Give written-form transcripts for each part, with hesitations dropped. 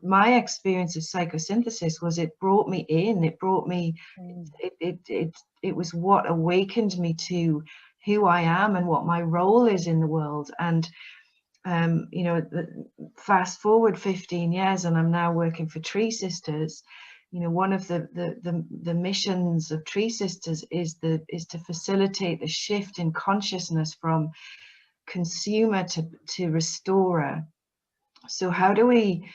my experience of psychosynthesis was it brought me in. It brought me. It was what awakened me to who I am and what my role is in the world. And you know, fast forward 15 years, and I'm now working for Tree Sisters. You know, one of the missions of Tree Sisters is to facilitate the shift in consciousness from consumer to restorer. So how do we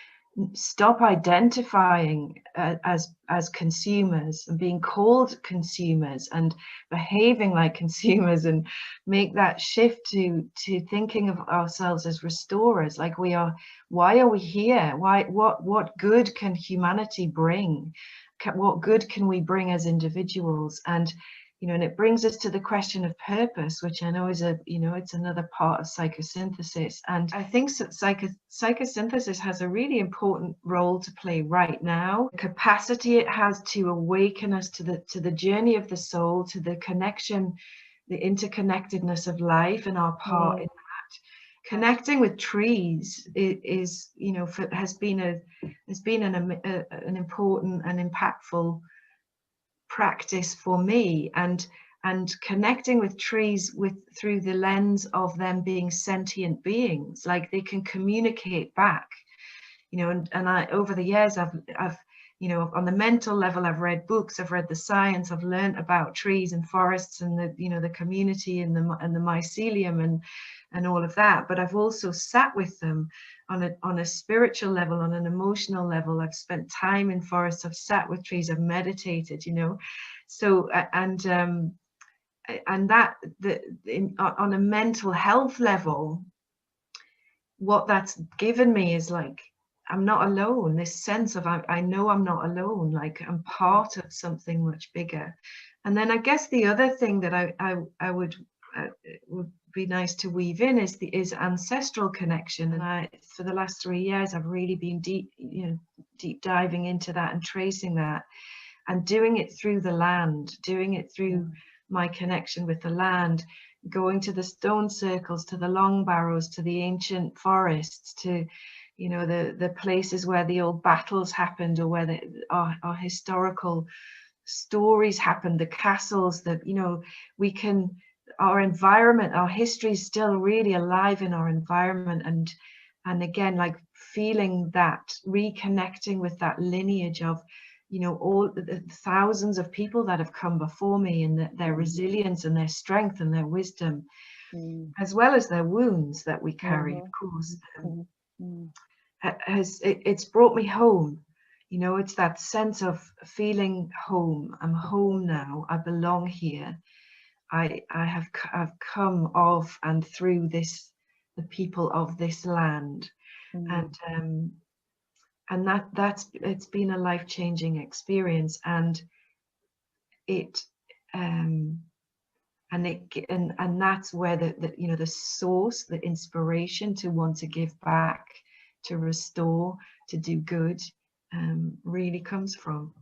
stop identifying as consumers and being called consumers and behaving like consumers, and make that shift to thinking of ourselves as restorers, like we are? Why are we here? What good can humanity bring? What good can we bring as individuals? And you know, and it brings us to the question of purpose, which I know is it's another part of psychosynthesis. And I think psychosynthesis has a really important role to play right now. The capacity it has to awaken us to the journey of the soul, to the connection, the interconnectedness of life and our part in that. Connecting with trees is has been an important and impactful practice for me, and connecting with trees through the lens of them being sentient beings, like they can communicate back, you know. And I, over the years, I've you know, on the mental level, I've read books, I've read the science, I've learned about trees and forests and the community and the mycelium and all of that. But I've also sat with them on a spiritual level, on an emotional level. I've spent time in forests, I've sat with trees, I've meditated, you know. So and that on a mental health level, what that's given me is like, I'm not alone. This sense of I know I'm not alone, like I'm part of something much bigger. And then I guess the other thing that I would be nice to weave in is ancestral connection. And for the last 3 years, I've really been deep diving into that and tracing that, and doing it through the land, doing it through my connection with the land, going to the stone circles, to the long barrows, to the ancient forests, to the places where the old battles happened, or where our historical stories happened, the castles that our environment, our history is still really alive in our environment. And again, like feeling that, reconnecting with that lineage of all the thousands of people that have come before me, and their resilience and their strength and their wisdom, as well as their wounds that we carry, of course. It's brought me home. It's that sense of feeling home. I'm home now. I belong here. I've come of and through this, the people of this land, and it's been a life-changing experience, and that's where the source, the inspiration to want to give back, to restore, to do good, really comes from.